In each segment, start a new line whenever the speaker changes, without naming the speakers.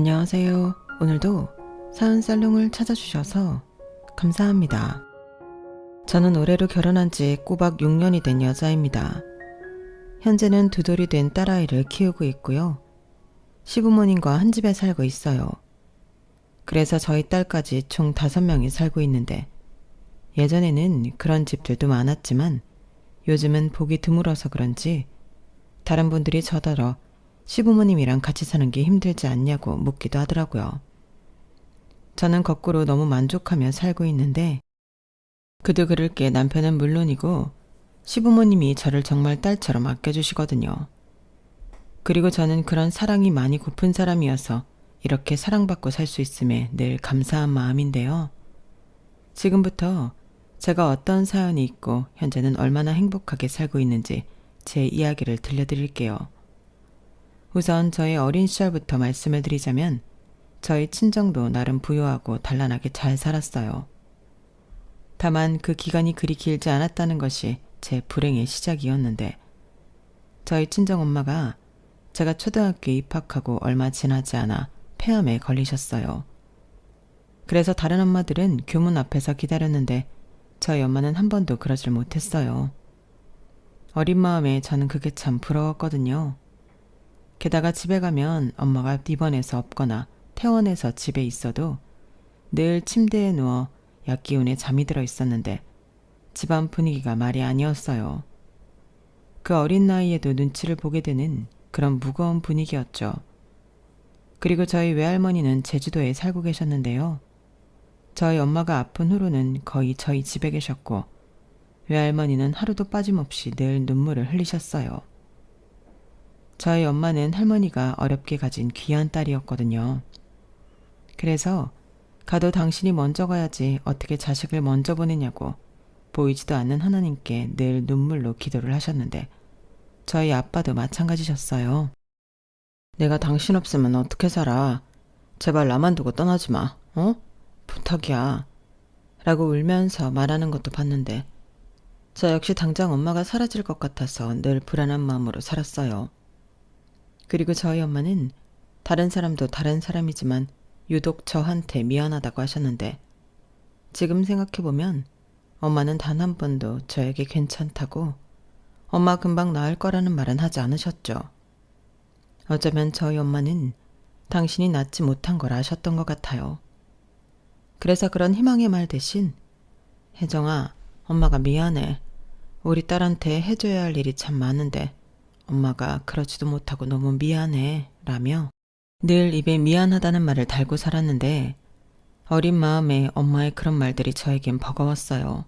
안녕하세요. 오늘도 사은살롱을 찾아주셔서 감사합니다. 저는 올해로 결혼한 지 꼬박 6년이 된 여자입니다. 현재는 두 돌이 된 딸아이를 키우고 있고요. 시부모님과 한 집에 살고 있어요. 그래서 저희 딸까지 총 5명이 살고 있는데 예전에는 그런 집들도 많았지만 요즘은 보기 드물어서 그런지 다른 분들이 저더러 시부모님이랑 같이 사는 게 힘들지 않냐고 묻기도 하더라고요. 저는 거꾸로 너무 만족하며 살고 있는데 그도 그럴 게 남편은 물론이고 시부모님이 저를 정말 딸처럼 아껴주시거든요. 그리고 저는 그런 사랑이 많이 고픈 사람이어서 이렇게 사랑받고 살 수 있음에 늘 감사한 마음인데요. 지금부터 제가 어떤 사연이 있고 현재는 얼마나 행복하게 살고 있는지 제 이야기를 들려드릴게요. 우선 저의 어린 시절부터 말씀을 드리자면 저희 친정도 나름 부유하고 단란하게 잘 살았어요. 다만 그 기간이 그리 길지 않았다는 것이 제 불행의 시작이었는데 저희 친정엄마가 제가 초등학교에 입학하고 얼마 지나지 않아 폐암에 걸리셨어요. 그래서 다른 엄마들은 교문 앞에서 기다렸는데 저희 엄마는 한 번도 그러질 못했어요. 어린 마음에 저는 그게 참 부러웠거든요. 게다가 집에 가면 엄마가 입원해서 없거나 퇴원해서 집에 있어도 늘 침대에 누워 약기운에 잠이 들어 있었는데 집안 분위기가 말이 아니었어요. 그 어린 나이에도 눈치를 보게 되는 그런 무거운 분위기였죠. 그리고 저희 외할머니는 제주도에 살고 계셨는데요. 저희 엄마가 아픈 후로는 거의 저희 집에 계셨고 외할머니는 하루도 빠짐없이 늘 눈물을 흘리셨어요. 저희 엄마는 할머니가 어렵게 가진 귀한 딸이었거든요. 그래서 가도 당신이 먼저 가야지 어떻게 자식을 먼저 보내냐고 보이지도 않는 하나님께 늘 눈물로 기도를 하셨는데 저희 아빠도 마찬가지셨어요. 내가 당신 없으면 어떻게 살아? 제발 나만 두고 떠나지 마. 어? 부탁이야. 라고 울면서 말하는 것도 봤는데 저 역시 당장 엄마가 사라질 것 같아서 늘 불안한 마음으로 살았어요. 그리고 저희 엄마는 다른 사람도 다른 사람이지만 유독 저한테 미안하다고 하셨는데 지금 생각해보면 엄마는 단 한 번도 저에게 괜찮다고 엄마 금방 나을 거라는 말은 하지 않으셨죠. 어쩌면 저희 엄마는 당신이 낫지 못한 걸 아셨던 것 같아요. 그래서 그런 희망의 말 대신 혜정아, 엄마가 미안해. 우리 딸한테 해줘야 할 일이 참 많은데 엄마가 그러지도 못하고 너무 미안해 라며 늘 입에 미안하다는 말을 달고 살았는데 어린 마음에 엄마의 그런 말들이 저에겐 버거웠어요.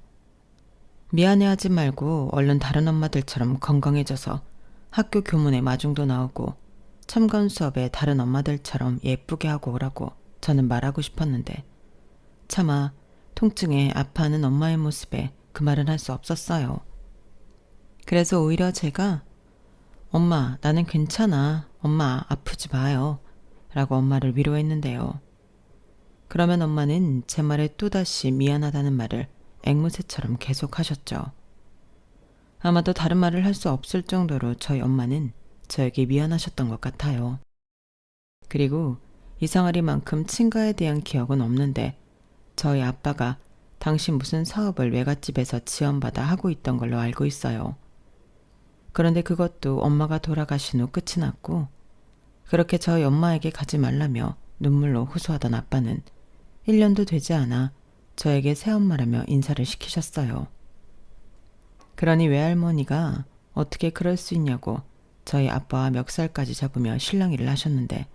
미안해하지 말고 얼른 다른 엄마들처럼 건강해져서 학교 교문에 마중도 나오고 첨가원 수업에 다른 엄마들처럼 예쁘게 하고 오라고 저는 말하고 싶었는데 차마 통증에 아파하는 엄마의 모습에 그 말은 할 수 없었어요. 그래서 오히려 제가 엄마, 나는 괜찮아. 엄마, 아프지 마요. 라고 엄마를 위로했는데요. 그러면 엄마는 제 말에 또다시 미안하다는 말을 앵무새처럼 계속하셨죠. 아마도 다른 말을 할 수 없을 정도로 저희 엄마는 저에게 미안하셨던 것 같아요. 그리고 이상하리만큼 친가에 대한 기억은 없는데 저희 아빠가 당시 무슨 사업을 외갓집에서 지원받아 하고 있던 걸로 알고 있어요. 그런데 그것도 엄마가 돌아가신 후 끝이 났고 그렇게 저희 엄마에게 가지 말라며 눈물로 호소하던 아빠는 1년도 되지 않아 저에게 새엄마라며 인사를 시키셨어요. 그러니 외할머니가 어떻게 그럴 수 있냐고 저희 아빠와 멱살까지 잡으며 실랑이를 하셨는데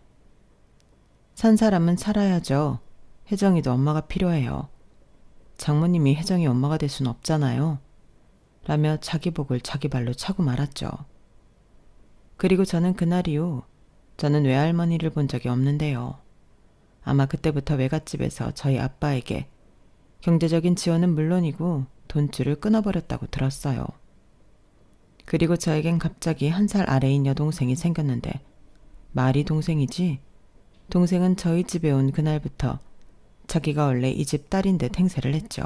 산 사람은 살아야죠. 혜정이도 엄마가 필요해요. 장모님이 혜정이 엄마가 될 순 없잖아요. 라며 자기 복을 자기 발로 차고 말았죠. 그리고 저는 그날 이후 저는 외할머니를 본 적이 없는데요. 아마 그때부터 외갓집에서 저희 아빠에게 경제적인 지원은 물론이고 돈줄을 끊어버렸다고 들었어요. 그리고 저에겐 갑자기 1살 아래인 여동생이 생겼는데 말이 동생이지 동생은 저희 집에 온 그날부터 자기가 원래 이 집 딸인 듯 행세를 했죠.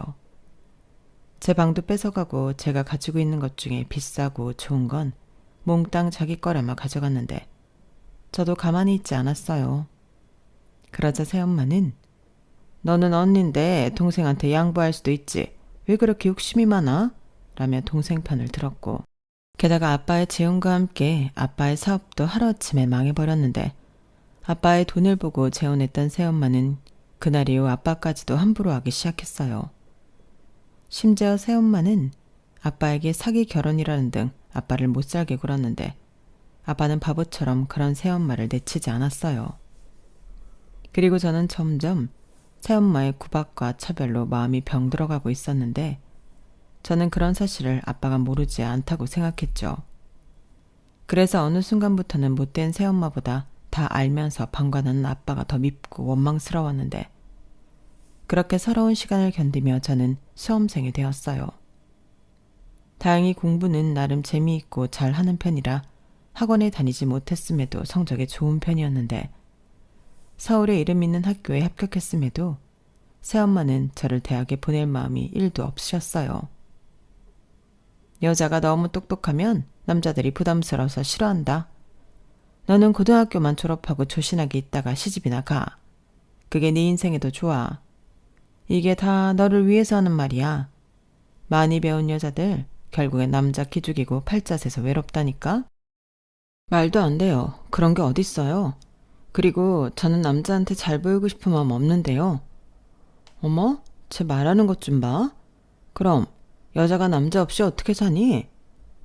제 방도 뺏어가고 제가 가지고 있는 것 중에 비싸고 좋은 건 몽땅 자기 거라며 가져갔는데 저도 가만히 있지 않았어요. 그러자 새엄마는 너는 언니인데 동생한테 양보할 수도 있지. 왜 그렇게 욕심이 많아? 라며 동생 편을 들었고, 게다가 아빠의 재혼과 함께 아빠의 사업도 하루아침에 망해버렸는데 아빠의 돈을 보고 재혼했던 새엄마는 그날 이후 아빠까지도 함부로 하기 시작했어요. 심지어 새엄마는 아빠에게 사기 결혼이라는 등 아빠를 못살게 굴었는데 아빠는 바보처럼 그런 새엄마를 내치지 않았어요. 그리고 저는 점점 새엄마의 구박과 차별로 마음이 병들어가고 있었는데 저는 그런 사실을 아빠가 모르지 않다고 생각했죠. 그래서 어느 순간부터는 못된 새엄마보다 다 알면서 방관하는 아빠가 더 밉고 원망스러웠는데 그렇게 서러운 시간을 견디며 저는 수험생이 되었어요. 다행히 공부는 나름 재미있고 잘하는 편이라 학원에 다니지 못했음에도 성적이 좋은 편이었는데 서울에 이름 있는 학교에 합격했음에도 새엄마는 저를 대학에 보낼 마음이 1도 없으셨어요. 여자가 너무 똑똑하면 남자들이 부담스러워서 싫어한다. 너는 고등학교만 졸업하고 조신하게 있다가 시집이나 가. 그게 네 인생에도 좋아. 이게 다 너를 위해서 하는 말이야. 많이 배운 여자들 결국엔 남자 기죽이고 팔자세서 외롭다니까? 말도 안 돼요. 그런 게 어딨어요. 그리고 저는 남자한테 잘 보이고 싶은 마음 없는데요. 어머? 쟤 말하는 것 좀 봐. 그럼 여자가 남자 없이 어떻게 사니?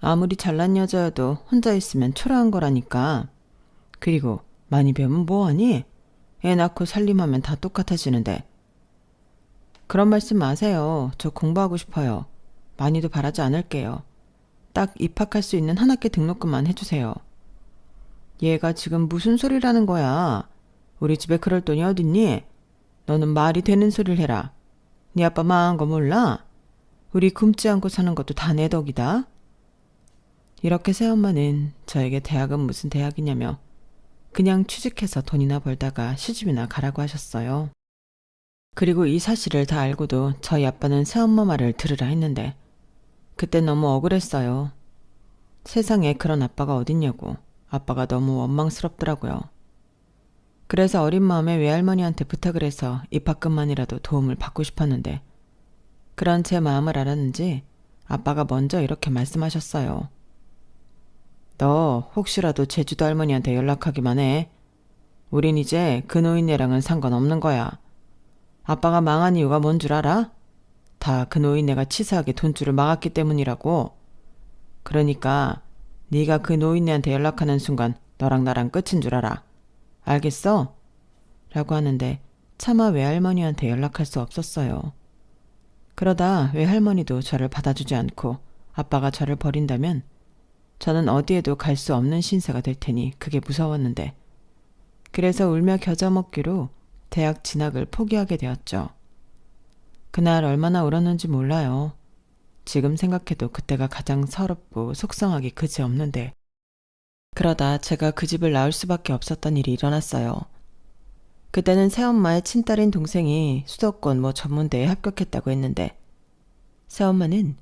아무리 잘난 여자여도 혼자 있으면 초라한 거라니까. 그리고 많이 배우면 뭐하니? 애 낳고 살림하면 다 똑같아지는데. 그런 말씀 마세요. 저 공부하고 싶어요. 많이도 바라지 않을게요. 딱 입학할 수 있는 한 학기 등록금만 해주세요. 얘가 지금 무슨 소리라는 거야. 우리 집에 그럴 돈이 어딨니? 너는 말이 되는 소리를 해라. 네 아빠 망한 거 몰라? 우리 굶지 않고 사는 것도 다 내 덕이다. 이렇게 새엄마는 저에게 대학은 무슨 대학이냐며 그냥 취직해서 돈이나 벌다가 시집이나 가라고 하셨어요. 그리고 이 사실을 다 알고도 저희 아빠는 새엄마 말을 들으라 했는데 그때 너무 억울했어요. 세상에 그런 아빠가 어딨냐고. 아빠가 너무 원망스럽더라고요. 그래서 어린 마음에 외할머니한테 부탁을 해서 입학금만이라도 도움을 받고 싶었는데 그런 제 마음을 알았는지 아빠가 먼저 이렇게 말씀하셨어요. 너 혹시라도 제주도 할머니한테 연락하기만 해. 우린 이제 그 노인네랑은 상관없는 거야. 아빠가 망한 이유가 뭔 줄 알아? 다 그 노인네가 치사하게 돈줄을 막았기 때문이라고. 그러니까 네가 그 노인네한테 연락하는 순간 너랑 나랑 끝인 줄 알아. 알겠어? 라고 하는데 차마 외할머니한테 연락할 수 없었어요. 그러다 외할머니도 저를 받아주지 않고 아빠가 저를 버린다면 저는 어디에도 갈 수 없는 신세가 될 테니 그게 무서웠는데 그래서 울며 겨자 먹기로 대학 진학을 포기하게 되었죠. 그날 얼마나 울었는지 몰라요. 지금 생각해도 그때가 가장 서럽고 속상하기 그지없는데 그러다 제가 그 집을 나올 수밖에 없었던 일이 일어났어요. 그때는 새엄마의 친딸인 동생이 수도권 전문대에 합격했다고 했는데 새엄마는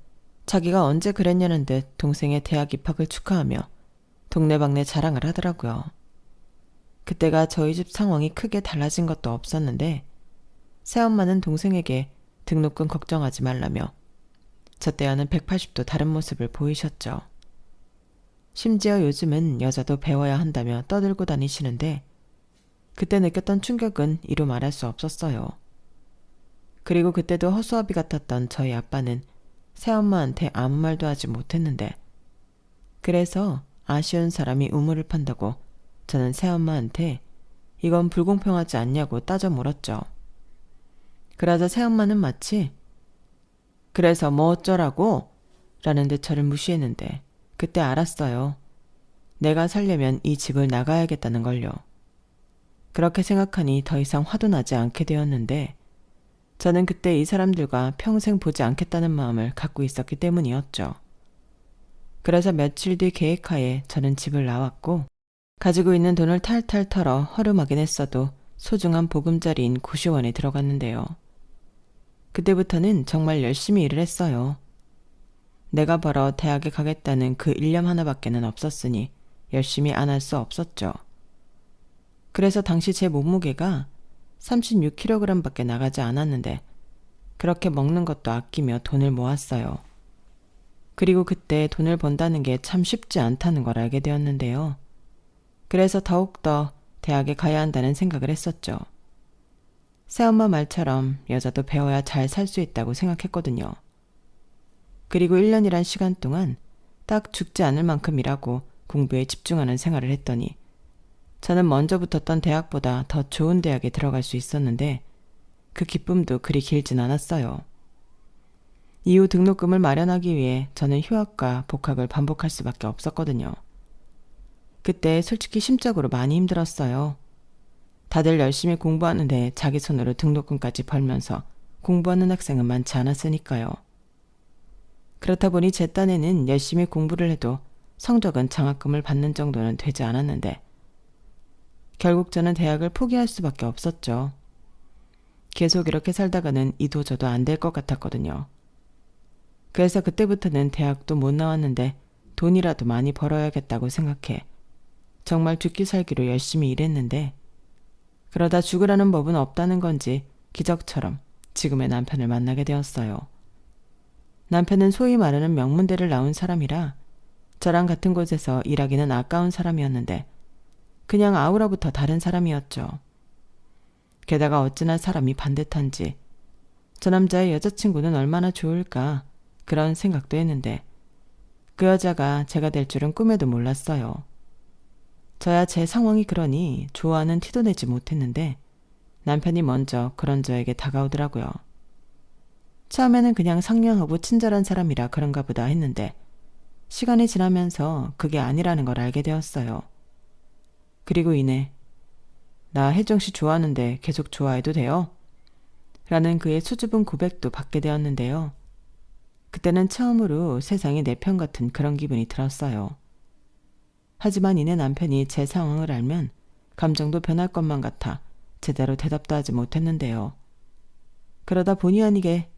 자기가 언제 그랬냐는 듯 동생의 대학 입학을 축하하며 동네방네 자랑을 하더라고요. 그때가 저희 집 상황이 크게 달라진 것도 없었는데 새엄마는 동생에게 등록금 걱정하지 말라며 저 때와는 180도 다른 모습을 보이셨죠. 심지어 요즘은 여자도 배워야 한다며 떠들고 다니시는데 그때 느꼈던 충격은 이루 말할 수 없었어요. 그리고 그때도 허수아비 같았던 저희 아빠는 새엄마한테 아무 말도 하지 못했는데 그래서 아쉬운 사람이 우물을 판다고 저는 새엄마한테 이건 불공평하지 않냐고 따져 물었죠. 그러자 새엄마는 마치 그래서 뭐 어쩌라고? 라는 듯 저를 무시했는데 그때 알았어요. 내가 살려면 이 집을 나가야겠다는 걸요. 그렇게 생각하니 더 이상 화도 나지 않게 되었는데 저는 그때 이 사람들과 평생 보지 않겠다는 마음을 갖고 있었기 때문이었죠. 그래서 며칠 뒤 계획하에 저는 집을 나왔고 가지고 있는 돈을 탈탈 털어 허름하긴 했어도 소중한 보금자리인 고시원에 들어갔는데요. 그때부터는 정말 열심히 일을 했어요. 내가 벌어 대학에 가겠다는 그 일념 하나밖에는 없었으니 열심히 안 할 수 없었죠. 그래서 당시 제 몸무게가 36kg밖에 나가지 않았는데 그렇게 먹는 것도 아끼며 돈을 모았어요. 그리고 그때 돈을 번다는 게 참 쉽지 않다는 걸 알게 되었는데요. 그래서 더욱더 대학에 가야 한다는 생각을 했었죠. 새엄마 말처럼 여자도 배워야 잘 살 수 있다고 생각했거든요. 그리고 1년이란 시간 동안 딱 죽지 않을 만큼 일하고 공부에 집중하는 생활을 했더니 저는 먼저 붙었던 대학보다 더 좋은 대학에 들어갈 수 있었는데 그 기쁨도 그리 길진 않았어요. 이후 등록금을 마련하기 위해 저는 휴학과 복학을 반복할 수밖에 없었거든요. 그때 솔직히 심적으로 많이 힘들었어요. 다들 열심히 공부하는데 자기 손으로 등록금까지 벌면서 공부하는 학생은 많지 않았으니까요. 그렇다 보니 제 딴에는 열심히 공부를 해도 성적은 장학금을 받는 정도는 되지 않았는데 결국 저는 대학을 포기할 수밖에 없었죠. 계속 이렇게 살다가는 이도저도 안 될 것 같았거든요. 그래서 그때부터는 대학도 못 나왔는데 돈이라도 많이 벌어야겠다고 생각해 정말 죽기 살기로 열심히 일했는데 그러다 죽으라는 법은 없다는 건지 기적처럼 지금의 남편을 만나게 되었어요. 남편은 소위 말하는 명문대를 나온 사람이라 저랑 같은 곳에서 일하기는 아까운 사람이었는데 그냥 아우라부터 다른 사람이었죠. 게다가 어찌나 사람이 반듯한지 저 남자의 여자친구는 얼마나 좋을까 그런 생각도 했는데 그 여자가 제가 될 줄은 꿈에도 몰랐어요. 저야 제 상황이 그러니 좋아하는 티도 내지 못했는데 남편이 먼저 그런 저에게 다가오더라고요. 처음에는 그냥 상냥하고 친절한 사람이라 그런가 보다 했는데 시간이 지나면서 그게 아니라는 걸 알게 되었어요. 그리고 이내 나 혜정씨 좋아하는데 계속 좋아해도 돼요? 라는 그의 수줍은 고백도 받게 되었는데요. 그때는 처음으로 세상이 내 편 같은 그런 기분이 들었어요. 하지만 이내 남편이 제 상황을 알면 감정도 변할 것만 같아 제대로 대답도 하지 못했는데요. 그러다 본의 아니게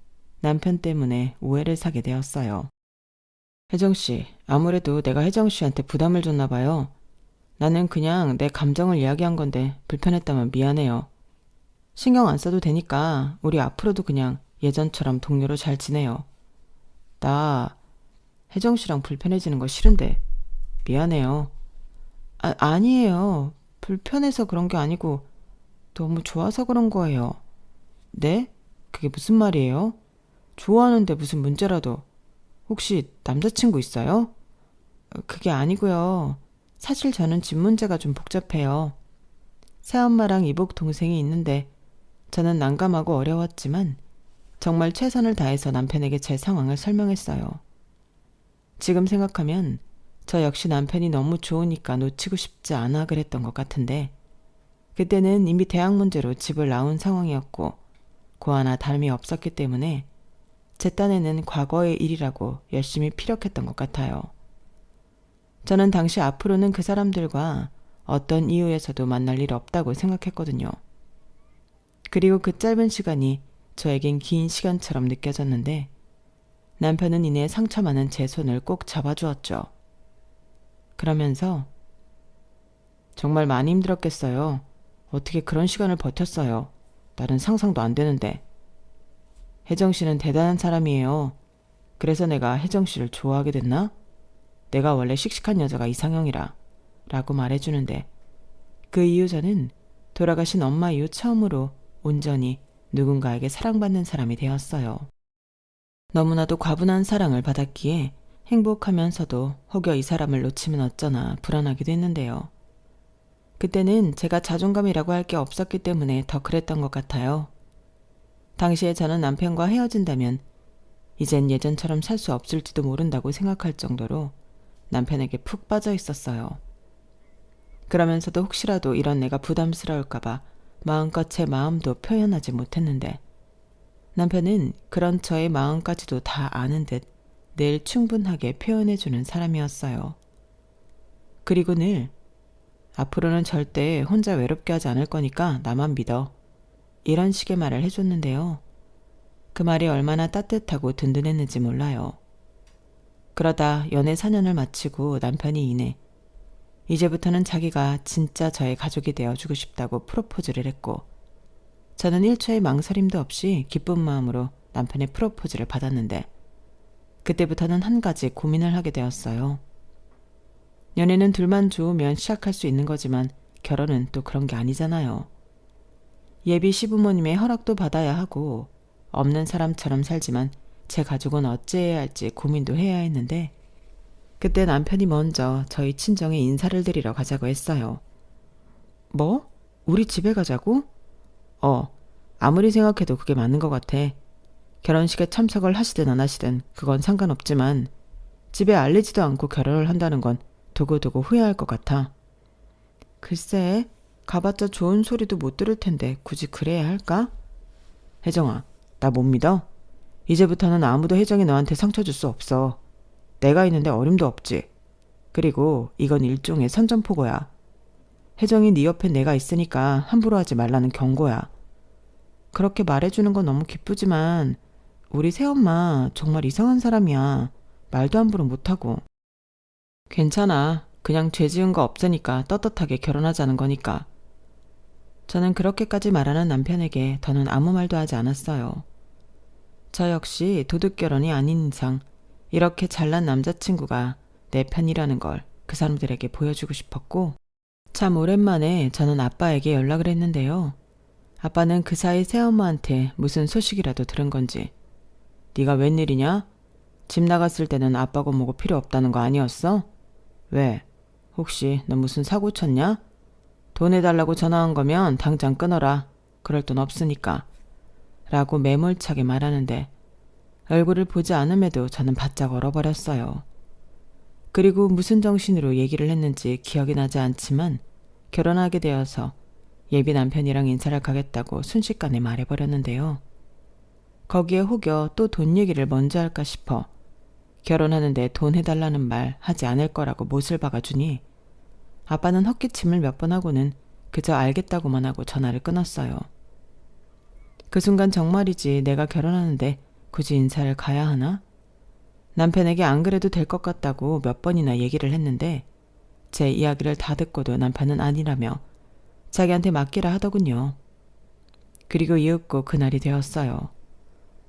남편 때문에 오해를 사게 되었어요. 혜정씨, 아무래도 내가 혜정씨한테 부담을 줬나 봐요. 나는 그냥 내 감정을 이야기한 건데 불편했다면 미안해요. 신경 안 써도 되니까 우리 앞으로도 그냥 예전처럼 동료로 잘 지내요. 나 혜정씨랑 불편해지는 거 싫은데 미안해요. 아니에요. 불편해서 그런 게 아니고 너무 좋아서 그런 거예요. 네? 그게 무슨 말이에요? 좋아하는데 무슨 문제라도. 혹시 남자친구 있어요? 그게 아니고요. 사실 저는 집 문제가 좀 복잡해요. 새엄마랑 이복 동생이 있는데 저는 난감하고 어려웠지만 정말 최선을 다해서 남편에게 제 상황을 설명했어요. 지금 생각하면 저 역시 남편이 너무 좋으니까 놓치고 싶지 않아 그랬던 것 같은데 그때는 이미 대학 문제로 집을 나온 상황이었고 고아나 다름이 없었기 때문에 제 딴에는 과거의 일이라고 열심히 피력했던 것 같아요. 저는 당시 앞으로는 그 사람들과 어떤 이유에서도 만날 일 없다고 생각했거든요. 그리고 그 짧은 시간이 저에겐 긴 시간처럼 느껴졌는데 남편은 이내 상처 많은 제 손을 꼭 잡아주었죠. 그러면서 정말 많이 힘들었겠어요. 어떻게 그런 시간을 버텼어요. 나는 상상도 안 되는데. 혜정씨는 대단한 사람이에요. 그래서 내가 혜정씨를 좋아하게 됐나? 내가 원래 씩씩한 여자가 이상형이라 라고 말해주는데 그 이후 저는 돌아가신 엄마 이후 처음으로 온전히 누군가에게 사랑받는 사람이 되었어요. 너무나도 과분한 사랑을 받았기에 행복하면서도 혹여 이 사람을 놓치면 어쩌나 불안하기도 했는데요. 그때는 제가 자존감이라고 할 게 없었기 때문에 더 그랬던 것 같아요. 당시에 저는 남편과 헤어진다면 이젠 예전처럼 살 수 없을지도 모른다고 생각할 정도로 남편에게 푹 빠져 있었어요. 그러면서도 혹시라도 이런 내가 부담스러울까봐 마음껏 제 마음도 표현하지 못했는데 남편은 그런 저의 마음까지도 다 아는 듯 늘 충분하게 표현해주는 사람이었어요. 그리고 늘 앞으로는 절대 혼자 외롭게 하지 않을 거니까 나만 믿어. 이런 식의 말을 해줬는데요. 그 말이 얼마나 따뜻하고 든든했는지 몰라요. 그러다 연애 4년을 마치고 남편이 이내 이제부터는 자기가 진짜 저의 가족이 되어주고 싶다고 프로포즈를 했고 저는 1초의 망설임도 없이 기쁜 마음으로 남편의 프로포즈를 받았는데 그때부터는 한 가지 고민을 하게 되었어요. 연애는 둘만 좋으면 시작할 수 있는 거지만 결혼은 또 그런 게 아니잖아요. 예비 시부모님의 허락도 받아야 하고 없는 사람처럼 살지만 제 가족은 어찌해야 할지 고민도 해야 했는데 그때 남편이 먼저 저희 친정에 인사를 드리러 가자고 했어요. 뭐? 우리 집에 가자고? 아무리 생각해도 그게 맞는 것 같아. 결혼식에 참석을 하시든 안 하시든 그건 상관없지만 집에 알리지도 않고 결혼을 한다는 건 두고두고 후회할 것 같아. 글쎄, 가봤자 좋은 소리도 못 들을 텐데 굳이 그래야 할까? 혜정아, 나 못 믿어? 이제부터는 아무도 혜정이 너한테 상처 줄 수 없어. 내가 있는데 어림도 없지. 그리고 이건 일종의 선전포고야. 혜정이 네 옆에 내가 있으니까 함부로 하지 말라는 경고야. 그렇게 말해주는 건 너무 기쁘지만 우리 새엄마 정말 이상한 사람이야. 말도 함부로 못하고. 괜찮아. 그냥 죄 지은 거 없으니까 떳떳하게 결혼하자는 거니까. 저는 그렇게까지 말하는 남편에게 더는 아무 말도 하지 않았어요. 저 역시 도둑결혼이 아닌 이상 이렇게 잘난 남자친구가 내 편이라는 걸 그 사람들에게 보여주고 싶었고 참 오랜만에 저는 아빠에게 연락을 했는데요. 아빠는 그 사이 새엄마한테 무슨 소식이라도 들은 건지 네가 웬일이냐? 집 나갔을 때는 아빠고 뭐고 필요 없다는 거 아니었어? 왜? 혹시 너 무슨 사고 쳤냐? 돈 해달라고 전화한 거면 당장 끊어라. 그럴 돈 없으니까. 라고 매몰차게 말하는데 얼굴을 보지 않음에도 저는 바짝 얼어버렸어요. 그리고 무슨 정신으로 얘기를 했는지 기억이 나지 않지만 결혼하게 되어서 예비 남편이랑 인사를 가겠다고 순식간에 말해버렸는데요. 거기에 혹여 또 돈 얘기를 먼저 할까 싶어 결혼하는데 돈 해달라는 말 하지 않을 거라고 못을 박아주니 아빠는 헛기침을 몇 번 하고는 그저 알겠다고만 하고 전화를 끊었어요. 그 순간 정말이지 내가 결혼하는데 굳이 인사를 가야 하나? 남편에게 안 그래도 될 것 같다고 몇 번이나 얘기를 했는데 제 이야기를 다 듣고도 남편은 아니라며 자기한테 맡기라 하더군요. 그리고 이윽고 그날이 되었어요.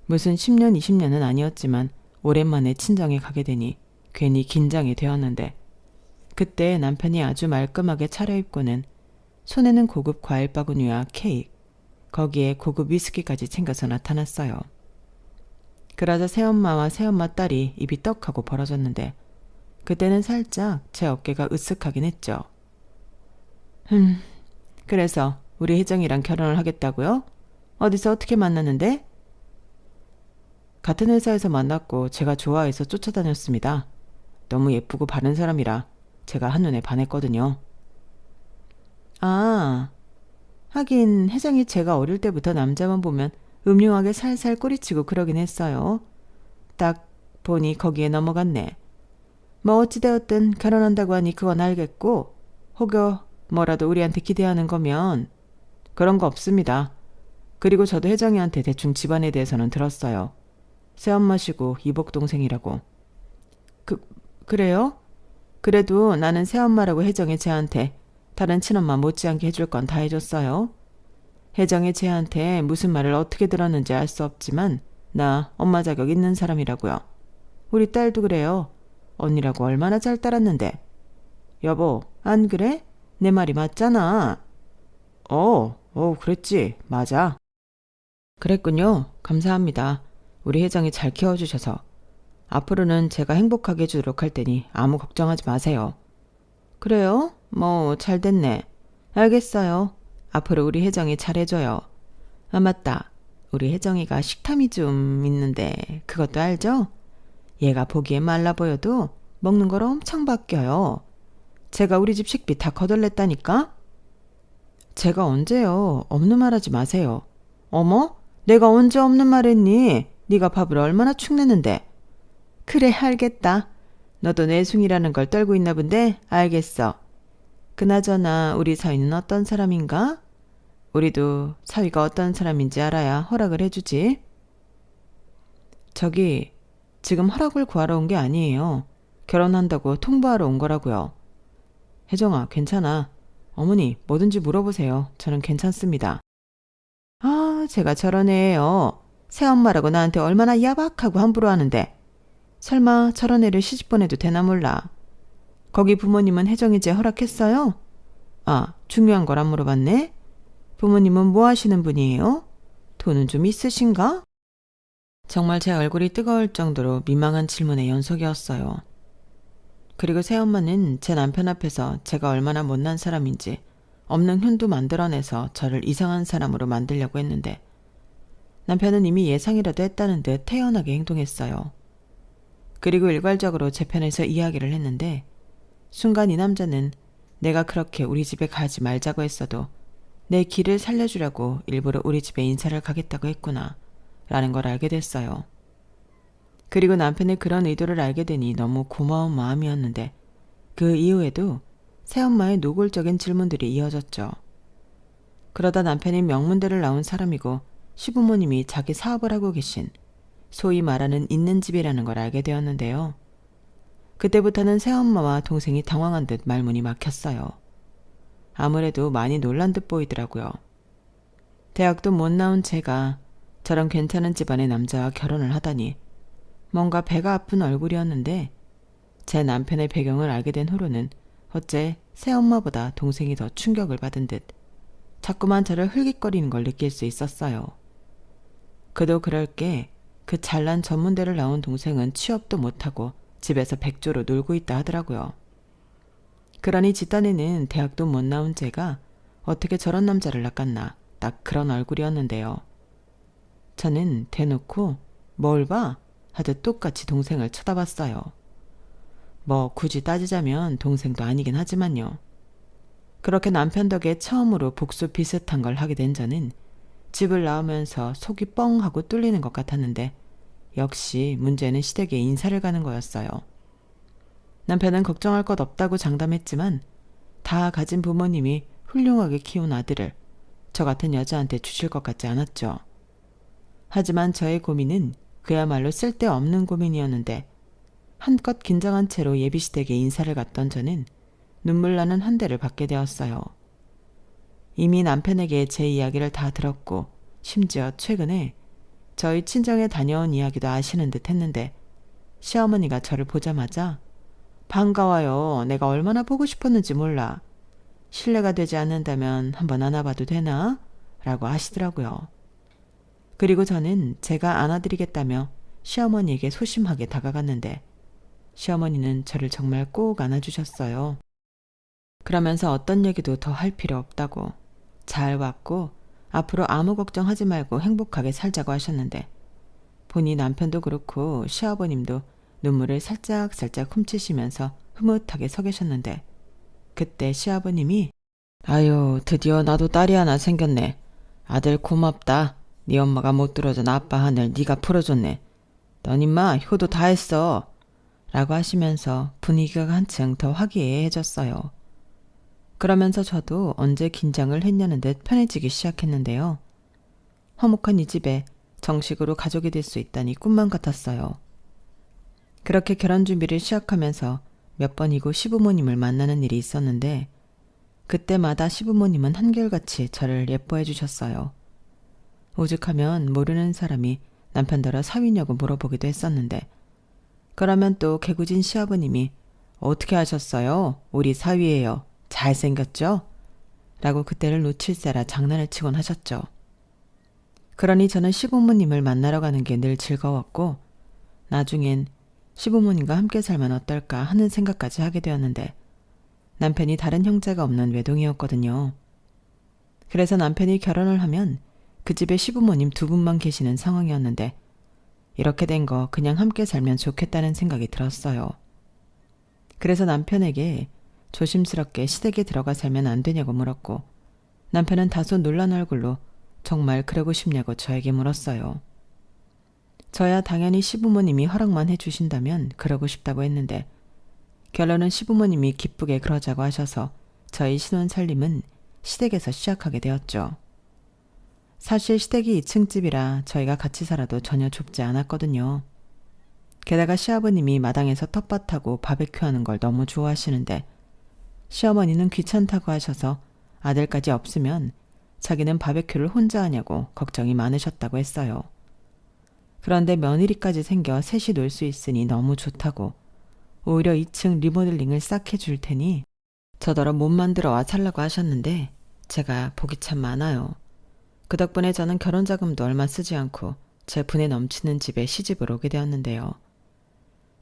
무슨 10년, 20년은 아니었지만 오랜만에 친정에 가게 되니 괜히 긴장이 되었는데 그때 남편이 아주 말끔하게 차려입고는 손에는 고급 과일 바구니와 케이크, 거기에 고급 위스키까지 챙겨서 나타났어요. 그러자 새엄마와 새엄마 딸이 입이 떡하고 벌어졌는데 그때는 살짝 제 어깨가 으쓱하긴 했죠. 그래서 우리 혜정이랑 결혼을 하겠다고요? 어디서 어떻게 만났는데? 같은 회사에서 만났고 제가 좋아해서 쫓아다녔습니다. 너무 예쁘고 바른 사람이라 제가 한눈에 반했거든요. 아, 하긴 혜정이 제가 어릴 때부터 남자만 보면 음흉하게 살살 꼬리치고 그러긴 했어요. 딱 보니 거기에 넘어갔네. 뭐 어찌되었든 결혼한다고 하니 그건 알겠고 혹여 뭐라도 우리한테 기대하는 거면 그런 거 없습니다. 그리고 저도 혜정이한테 대충 집안에 대해서는 들었어요. 새엄마시고 이복동생이라고. 그래요? 그래도 나는 새엄마라고 혜정이 쟤한테 다른 친엄마 못지않게 해줄 건 다 해줬어요. 혜정이 쟤한테 무슨 말을 어떻게 들었는지 알 수 없지만 나 엄마 자격 있는 사람이라고요. 우리 딸도 그래요. 언니라고 얼마나 잘 따랐는데. 여보, 안 그래? 내 말이 맞잖아. 그랬지. 맞아. 그랬군요. 감사합니다. 우리 혜정이 잘 키워주셔서. 앞으로는 제가 행복하게 해주도록 할 테니 아무 걱정하지 마세요. 그래요? 뭐 잘 됐네. 알겠어요. 앞으로 우리 혜정이 잘해줘요. 아 맞다. 우리 혜정이가 식탐이 좀 있는데 그것도 알죠? 얘가 보기에 말라 보여도 먹는 걸 엄청 바뀌어요. 제가 우리 집 식비 다 거덜냈다니까? 제가 언제요? 없는 말 하지 마세요. 어머? 내가 언제 없는 말 했니? 네가 밥을 얼마나 축내는데. 그래 알겠다. 너도 내숭이라는 걸 떨고 있나 본데 알겠어. 그나저나 우리 사위는 어떤 사람인가? 우리도 사위가 어떤 사람인지 알아야 허락을 해주지. 저기 지금 허락을 구하러 온 게 아니에요. 결혼한다고 통보하러 온 거라고요. 혜정아 괜찮아. 어머니 뭐든지 물어보세요. 저는 괜찮습니다. 아, 제가 저런 애예요. 새엄마라고 나한테 얼마나 야박하고 함부로 하는데. 설마 저런 애를 시집 보내도 되나 몰라. 거기 부모님은 혜정이제 허락했어요? 아, 중요한 걸 안 물어봤네. 부모님은 뭐 하시는 분이에요? 돈은 좀 있으신가? 정말 제 얼굴이 뜨거울 정도로 민망한 질문의 연속이었어요. 그리고 새엄마는 제 남편 앞에서 제가 얼마나 못난 사람인지 없는 흉도 만들어내서 저를 이상한 사람으로 만들려고 했는데 남편은 이미 예상이라도 했다는 듯 태연하게 행동했어요. 그리고 일괄적으로 제 편에서 이야기를 했는데 순간 이 남자는 내가 그렇게 우리 집에 가지 말자고 했어도 내 길을 살려주려고 일부러 우리 집에 인사를 가겠다고 했구나 라는 걸 알게 됐어요. 그리고 남편의 그런 의도를 알게 되니 너무 고마운 마음이었는데 그 이후에도 새엄마의 노골적인 질문들이 이어졌죠. 그러다 남편이 명문대를 나온 사람이고 시부모님이 자기 사업을 하고 계신 소위 말하는 있는 집이라는 걸 알게 되었는데요. 그때부터는 새엄마와 동생이 당황한 듯 말문이 막혔어요. 아무래도 많이 놀란 듯 보이더라고요. 대학도 못 나온 제가 저런 괜찮은 집안의 남자와 결혼을 하다니 뭔가 배가 아픈 얼굴이었는데 제 남편의 배경을 알게 된 후로는 어째 새엄마보다 동생이 더 충격을 받은 듯 자꾸만 저를 흘깃거리는 걸 느낄 수 있었어요. 그도 그럴 게 그 잘난 전문대를 나온 동생은 취업도 못하고 집에서 백조로 놀고 있다 하더라고요. 그러니 집단에는 대학도 못 나온 제가 어떻게 저런 남자를 낚았나 딱 그런 얼굴이었는데요. 저는 대놓고 뭘 봐? 하듯 똑같이 동생을 쳐다봤어요. 뭐 굳이 따지자면 동생도 아니긴 하지만요. 그렇게 남편 덕에 처음으로 복수 비슷한 걸 하게 된 저는 집을 나오면서 속이 뻥 하고 뚫리는 것 같았는데 역시 문제는 시댁에 인사를 가는 거였어요. 남편은 걱정할 것 없다고 장담했지만 다 가진 부모님이 훌륭하게 키운 아들을 저 같은 여자한테 주실 것 같지 않았죠. 하지만 저의 고민은 그야말로 쓸데없는 고민이었는데 한껏 긴장한 채로 예비시댁에 인사를 갔던 저는 눈물 나는 한 대를 받게 되었어요. 이미 남편에게 제 이야기를 다 들었고 심지어 최근에 저희 친정에 다녀온 이야기도 아시는 듯 했는데 시어머니가 저를 보자마자 반가워요. 내가 얼마나 보고 싶었는지 몰라. 실례가 되지 않는다면 한번 안아봐도 되나? 라고 하시더라고요. 그리고 저는 제가 안아드리겠다며 시어머니에게 소심하게 다가갔는데 시어머니는 저를 정말 꼭 안아주셨어요. 그러면서 어떤 얘기도 더 할 필요 없다고 잘 왔고 앞으로 아무 걱정하지 말고 행복하게 살자고 하셨는데 보니 남편도 그렇고 시아버님도 눈물을 살짝살짝 훔치시면서 흐뭇하게 서 계셨는데 그때 시아버님이 아유 드디어 나도 딸이 하나 생겼네. 아들 고맙다. 네 엄마가 못 들어준 아빠 하늘 네가 풀어줬네. 넌 임마 효도 다 했어. 라고 하시면서 분위기가 한층 더 화기애애해졌어요. 그러면서 저도 언제 긴장을 했냐는 듯 편해지기 시작했는데요. 화목한 이 집에 정식으로 가족이 될 수 있다니 꿈만 같았어요. 그렇게 결혼 준비를 시작하면서 몇 번이고 시부모님을 만나는 일이 있었는데 그때마다 시부모님은 한결같이 저를 예뻐해 주셨어요. 오죽하면 모르는 사람이 남편더러 사위냐고 물어보기도 했었는데 그러면 또 개구진 시아버님이 어떻게 하셨어요? 우리 사위예요. 잘생겼죠? 라고 그때를 놓칠세라 장난을 치곤 하셨죠. 그러니 저는 시부모님을 만나러 가는 게 늘 즐거웠고 나중엔 시부모님과 함께 살면 어떨까 하는 생각까지 하게 되었는데 남편이 다른 형제가 없는 외동이었거든요. 그래서 남편이 결혼을 하면 그 집에 시부모님 두 분만 계시는 상황이었는데 이렇게 된 거 그냥 함께 살면 좋겠다는 생각이 들었어요. 그래서 남편에게 조심스럽게 시댁에 들어가 살면 안 되냐고 물었고 남편은 다소 놀란 얼굴로 정말 그러고 싶냐고 저에게 물었어요. 저야 당연히 시부모님이 허락만 해주신다면 그러고 싶다고 했는데 결론은 시부모님이 기쁘게 그러자고 하셔서 저희 신혼 살림은 시댁에서 시작하게 되었죠. 사실 시댁이 2층 집이라 저희가 같이 살아도 전혀 좁지 않았거든요. 게다가 시아버님이 마당에서 텃밭하고 바베큐 하는 걸 너무 좋아하시는데 시어머니는 귀찮다고 하셔서 아들까지 없으면 자기는 바베큐를 혼자 하냐고 걱정이 많으셨다고 했어요. 그런데 며느리까지 생겨 셋이 놀 수 있으니 너무 좋다고, 오히려 2층 리모델링을 싹 해줄 테니 저더러 못 만들어 와 살라고 하셨는데 제가 복이 참 많아요. 그 덕분에 저는 결혼자금도 얼마 쓰지 않고 제 분에 넘치는 집에 시집을 오게 되었는데요.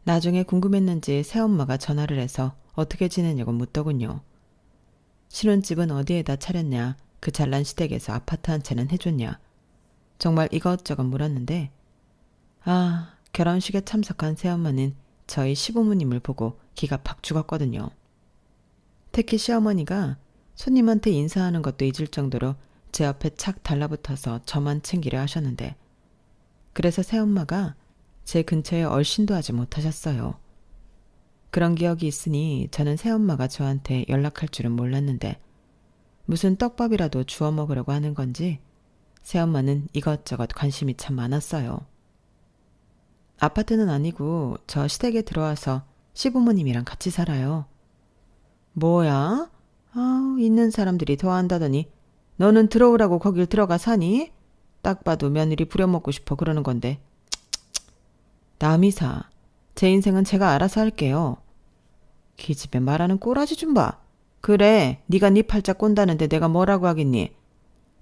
나중에 궁금했는지 새엄마가 전화를 해서 어떻게 지내냐고 묻더군요. 신혼집은 어디에다 차렸냐, 그 잘난 시댁에서 아파트 한 채는 해줬냐, 정말 이것저것 물었는데, 결혼식에 참석한 새엄마는 저희 시부모님을 보고 기가 팍 죽었거든요. 특히 시어머니가 손님한테 인사하는 것도 잊을 정도로 제 옆에 착 달라붙어서 저만 챙기려 하셨는데, 그래서 새엄마가 제 근처에 얼씬도 하지 못하셨어요. 그런 기억이 있으니 저는 새엄마가 저한테 연락할 줄은 몰랐는데 무슨 떡밥이라도 주워 먹으려고 하는 건지 새엄마는 이것저것 관심이 참 많았어요. 아파트는 아니고 저 시댁에 들어와서 시부모님이랑 같이 살아요. 뭐야? 있는 사람들이 더 한다더니 너는 들어오라고 거길 들어가 사니? 딱 봐도 며느리 부려먹고 싶어 그러는 건데. 남이사, 제 인생은 제가 알아서 할게요. 기집애 말하는 꼬라지 좀 봐. 그래, 네가 네 팔자 꼰다는데 내가 뭐라고 하겠니?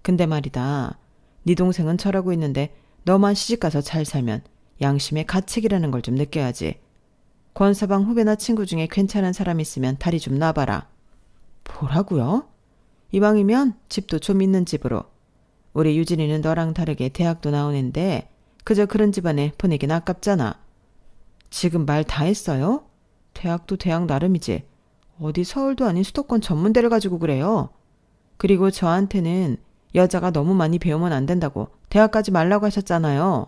근데 말이다, 네 동생은 저러고 있는데 너만 시집가서 잘 살면 양심의 가책이라는 걸 좀 느껴야지. 권서방 후배나 친구 중에 괜찮은 사람 있으면 다리 좀 놔봐라. 뭐라고요? 이왕이면 집도 좀 있는 집으로. 우리 유진이는 너랑 다르게 대학도 나오는데 그저 그런 집안에 보내긴 아깝잖아. 지금 말 다 했어요? 대학도 대학 나름이지. 어디 서울도 아닌 수도권 전문대를 가지고 그래요. 그리고 저한테는 여자가 너무 많이 배우면 안 된다고 대학 가지 말라고 하셨잖아요.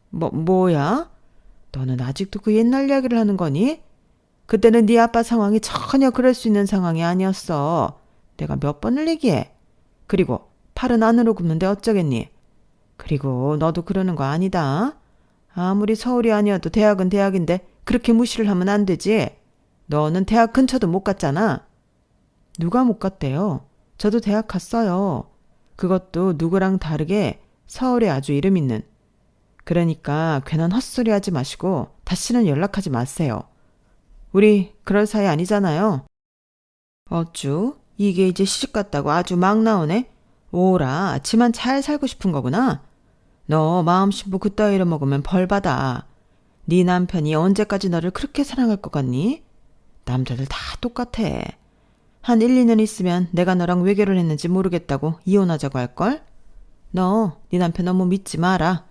뭐야? 너는 아직도 그 옛날 이야기를 하는 거니? 그때는 네 아빠 상황이 전혀 그럴 수 있는 상황이 아니었어. 내가 몇 번을 얘기해. 그리고 팔은 안으로 굽는데 어쩌겠니? 그리고 너도 그러는 거 아니다. 아무리 서울이 아니어도 대학은 대학인데 그렇게 무시를 하면 안 되지. 너는 대학 근처도 못 갔잖아. 누가 못 갔대요? 저도 대학 갔어요. 그것도 누구랑 다르게 서울에 아주 이름 있는. 그러니까 괜한 헛소리 하지 마시고 다시는 연락하지 마세요. 우리 그럴 사이 아니잖아요. 어쭈? 이게 이제 시집갔다고 아주 막 나오네? 오라, 지만 잘 살고 싶은 거구나. 너 마음 심부 그따위로 먹으면 벌 받아. 네 남편이 언제까지 너를 그렇게 사랑할 것 같니? 남자들 다 똑같아. 한 1, 2년 있으면 내가 너랑 왜 결혼했는지 모르겠다고 이혼하자고 할걸? 너, 네 남편 너무 믿지 마라.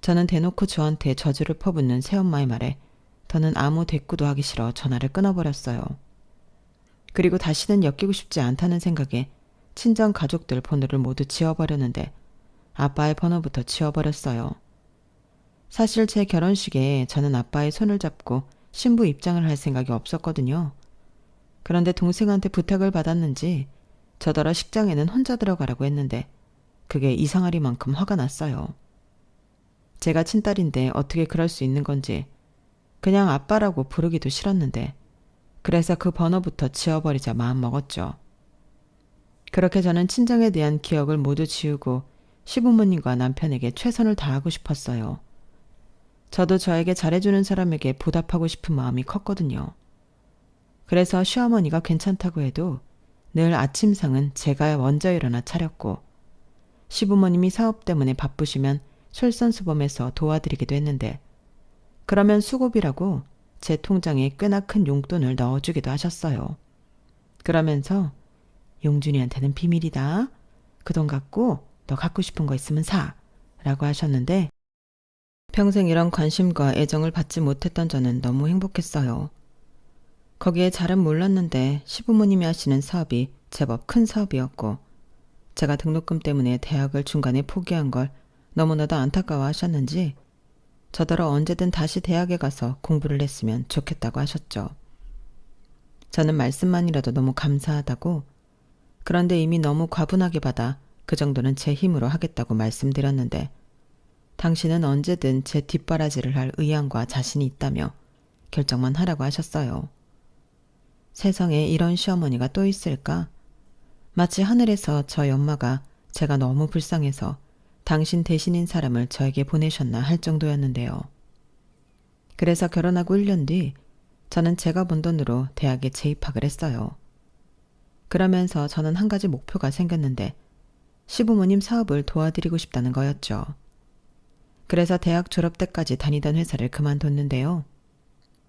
저는 대놓고 저한테 저주를 퍼붓는 새엄마의 말에 더는 아무 대꾸도 하기 싫어 전화를 끊어버렸어요. 그리고 다시는 엮이고 싶지 않다는 생각에 친정 가족들 번호를 모두 지워버렸는데 아빠의 번호부터 지워버렸어요. 사실 제 결혼식에 저는 아빠의 손을 잡고 신부 입장을 할 생각이 없었거든요. 그런데 동생한테 부탁을 받았는지 저더러 식장에는 혼자 들어가라고 했는데 그게 이상하리만큼 화가 났어요. 제가 친딸인데 어떻게 그럴 수 있는 건지 그냥 아빠라고 부르기도 싫었는데 그래서 그 번호부터 지워버리자 마음먹었죠. 그렇게 저는 친정에 대한 기억을 모두 지우고 시부모님과 남편에게 최선을 다하고 싶었어요. 저도 저에게 잘해주는 사람에게 보답하고 싶은 마음이 컸거든요. 그래서 시어머니가 괜찮다고 해도 늘 아침상은 제가 먼저 일어나 차렸고 시부모님이 사업 때문에 바쁘시면 솔선수범해서 도와드리기도 했는데 그러면 수고비라고 제 통장에 꽤나 큰 용돈을 넣어주기도 하셨어요. 그러면서 용준이한테는 비밀이다. 그 돈 갖고 너 갖고 싶은 거 있으면 사. 라고 하셨는데 평생 이런 관심과 애정을 받지 못했던 저는 너무 행복했어요. 거기에 잘은 몰랐는데 시부모님이 하시는 사업이 제법 큰 사업이었고 제가 등록금 때문에 대학을 중간에 포기한 걸 너무나도 안타까워하셨는지 저더러 언제든 다시 대학에 가서 공부를 했으면 좋겠다고 하셨죠. 저는 말씀만이라도 너무 감사하다고, 그런데 이미 너무 과분하게 받아 그 정도는 제 힘으로 하겠다고 말씀드렸는데 당신은 언제든 제 뒷바라지를 할 의향과 자신이 있다며 결정만 하라고 하셨어요. 세상에 이런 시어머니가 또 있을까? 마치 하늘에서 저희 엄마가 제가 너무 불쌍해서 당신 대신인 사람을 저에게 보내셨나 할 정도였는데요. 그래서 결혼하고 1년 뒤 저는 제가 번 돈으로 대학에 재입학을 했어요. 그러면서 저는 한 가지 목표가 생겼는데 시부모님 사업을 도와드리고 싶다는 거였죠. 그래서 대학 졸업 때까지 다니던 회사를 그만뒀는데요.